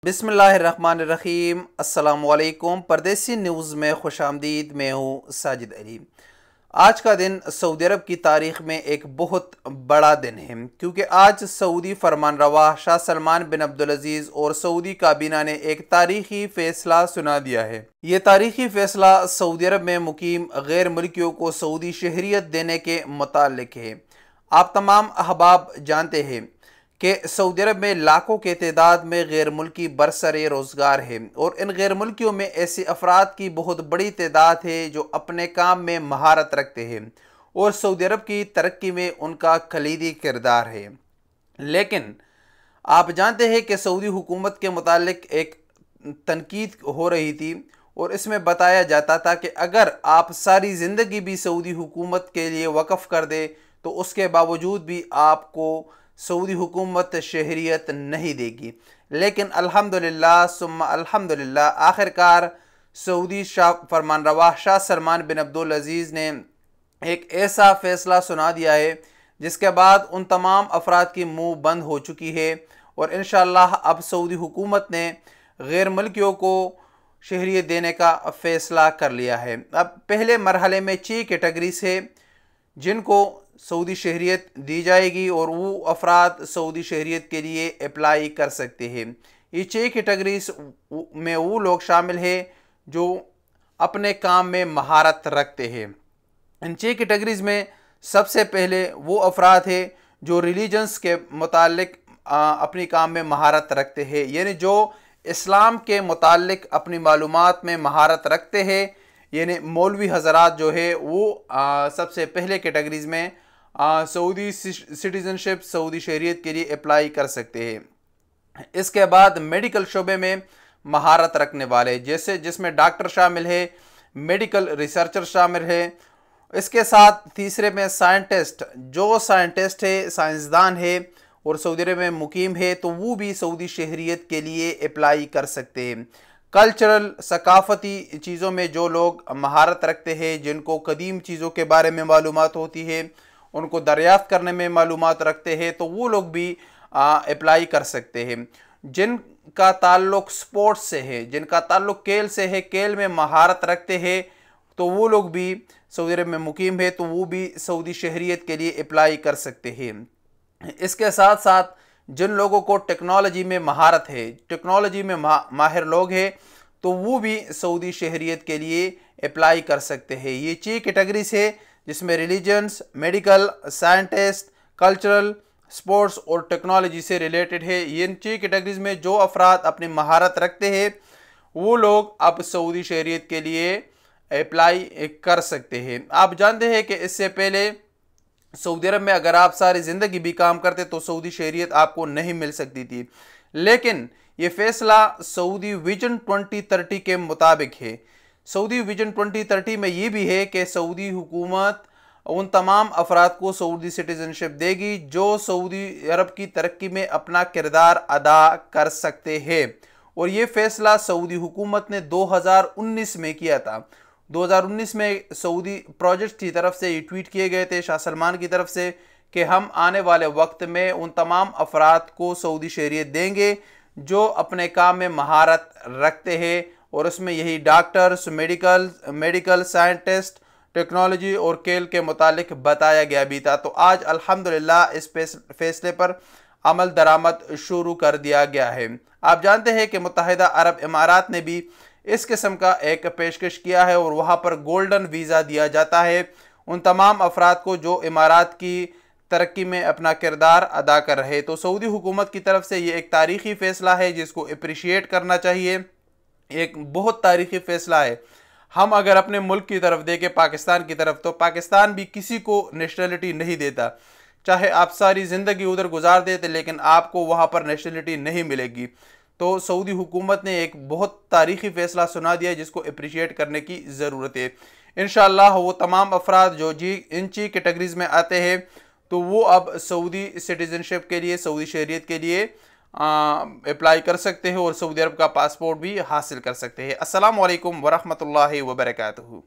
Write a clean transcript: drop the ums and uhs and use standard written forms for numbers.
बिस्मिल्लाहिर्रहमानिर्रहीम। अस्सलाम वालेकुम। परदेसी न्यूज़ में खुश आमदीद। मैं हूँ साजिद अली। आज का दिन सऊदी अरब की तारीख़ में एक बहुत बड़ा दिन है, क्योंकि आज सऊदी फरमानरवा शाह सलमान बिन अब्दुल अजीज़ और सऊदी काबीना ने एक तारीख़ी फ़ैसला सुना दिया है। ये तारीख़ी फ़ैसला सऊदी अरब में मुकीम गैर मुल्कियों को सऊदी शहरियत देने के मुताल्लिक़ है। आप तमाम अहबाब जानते हैं कि सऊदी अरब में लाखों के तादाद में गैर मुल्की बरसरे रोज़गार है, और इन गैर मुल्कियों में ऐसे अफराद की बहुत बड़ी तादाद है जो अपने काम में महारत रखते हैं और सऊदी अरब की तरक्की में उनका कलीदी किरदार है। लेकिन आप जानते हैं कि सऊदी हुकूमत के मुतालिक एक तनकीद हो रही थी, और इसमें बताया जाता था कि अगर आप सारी ज़िंदगी भी सऊदी हुकूमत के लिए वक़फ़ कर दे तो उसके बावजूद भी आपको सऊदी हुकूमत शहरियत नहीं देगी। लेकिन अल्हम्दुलिल्लाह सुम्मा अल्हम्दुलिल्लाह आखिरकार सऊदी फरमानरवा शाह सलमान बिन अब्दुल अजीज़ ने एक ऐसा फ़ैसला सुना दिया है जिसके बाद उन तमाम अफराद की मुँह बंद हो चुकी है, और इंशाअल्लाह अब सऊदी हुकूमत ने गैर मुल्कियों को शहरियत देने का फ़ैसला कर लिया है। अब पहले मरहले में 6 कैटेगरीज है जिनको सऊदी शहरियत दी जाएगी, और वो अफराद सऊदी शहरियत के लिए अप्लाई कर सकते हैं। ये 6 कैटेगरीज में वो लोग शामिल हैं जो अपने काम में महारत रखते हैं। इन 6 कैटेगरीज में सबसे पहले वो अफराद हैं जो रिलीजन्स के मुतालिक अपनी काम में महारत रखते हैं, यानी जो इस्लाम के मुतालिक अपनी मालूमात में महारत रखते हैं, यानी मौलवी हज़रात जो है वो सबसे पहले कैटेगरीज में सऊदी सिटीज़नशिप सऊदी शहरियत के लिए अप्लाई कर सकते हैं। इसके बाद मेडिकल शोबे में महारत रखने वाले, जैसे जिसमें डॉक्टर शामिल है, मेडिकल रिसर्चर शामिल है। इसके साथ तीसरे में साइंटिस्ट, जो साइंटिस्ट है, साइंसदान है और सऊदी अरब में मुकीम है, तो वो भी सऊदी शहरियत के लिए अप्लाई कर सकते हैं। कल्चरल सकाफ़ती चीज़ों में जो लोग महारत रखते हैं, जिनको कदीम चीज़ों के बारे में मालूमात होती है, उनको दरियाफ्त करने में मालूमात रखते हैं, तो वो लोग भी अप्लाई कर सकते हैं। जिनका ताल्लुक़ स्पोर्ट्स से है, जिनका ताल्लुक़ खेल से है, खेल में महारत रखते हैं, तो वो लोग भी सऊदी अरब में मुकीम है, तो वो भी सऊदी शहरियत के लिए अप्लाई कर सकते हैं। इसके साथ साथ जिन लोगों को टेक्नोलॉजी में महारत है, टेक्नोलॉजी में माहिर लोग हैं, तो वो भी सऊदी शहरियत के लिए अप्लाई कर सकते हैं। ये 6 कैटेगरीज है जिसमें religions, medical, scientist, cultural, sports और टेक्नोलॉजी से रिलेटेड है। इन 6 कैटेगरीज में जो अफराद अपनी महारत रखते हैं वो लोग अब सऊदी शहरियत के लिए अप्लाई कर सकते हैं। आप जानते हैं कि इससे पहले सऊदी अरब में अगर आप सारी ज़िंदगी भी काम करते तो सऊदी शहरियत आपको नहीं मिल सकती थी, लेकिन ये फ़ैसला सऊदी विजन 2030 के मुताबिक है। सऊदी विजन 2030 में ये भी है कि सऊदी हुकूमत उन तमाम अफराद को सऊदी सिटीज़नशिप देगी जो सऊदी अरब की तरक्की में अपना किरदार अदा कर सकते हैं। और ये फ़ैसला सऊदी हुकूमत ने 2019 में किया था। 2019 में सऊदी प्रोजेक्ट की तरफ से ये ट्वीट किए गए थे शाह सलमान की तरफ से कि हम आने वाले वक्त में उन तमाम अफराद को सऊदी शहरियत देंगे जो अपने काम में महारत रखते हैं, और उसमें यही डॉक्टर्स, मेडिकल साइंटिस्ट, टेक्नोलॉजी और खेल के मुतालिक बताया गया भी था। तो आज अल्हम्दुलिल्लाह इस फैसले पर अमल दरामद शुरू कर दिया गया है। आप जानते हैं कि मुत्तहिदा अरब इमारात ने भी इस किस्म का एक पेशकश किया है, और वहाँ पर गोल्डन वीज़ा दिया जाता है उन तमाम अफराद को जो इमारात की तरक्की में अपना किरदार अदा कर रहे। तो सऊदी हुकूमत की तरफ से ये एक तारीख़ी फ़ैसला है जिसको अप्रिशिएट करना चाहिए। एक बहुत तारीख़ी फ़ैसला है। हम अगर अपने मुल्क की तरफ देखें, पाकिस्तान की तरफ, तो पाकिस्तान भी किसी को नेशनलिटी नहीं देता। चाहे आप सारी ज़िंदगी उधर गुजार देते, लेकिन आपको वहाँ पर नेशनलिटी नहीं मिलेगी। तो सऊदी हुकूमत ने एक बहुत तारीख़ी फ़ैसला सुना दिया है जिसको अप्रिशिएट करने की ज़रूरत है। इंशाअल्लाह वो तमाम अफराद जो इन 6 कैटेगरीज़ में आते हैं तो वो अब सऊदी सिटीज़नशिप के लिए, सऊदी शहरियत के लिए अप्लाई कर सकते हैं और सऊदी अरब का पासपोर्ट भी हासिल कर सकते हैं। अस्सलामु अलैकुम वरहमतुल्लाहि वबरकातुहू।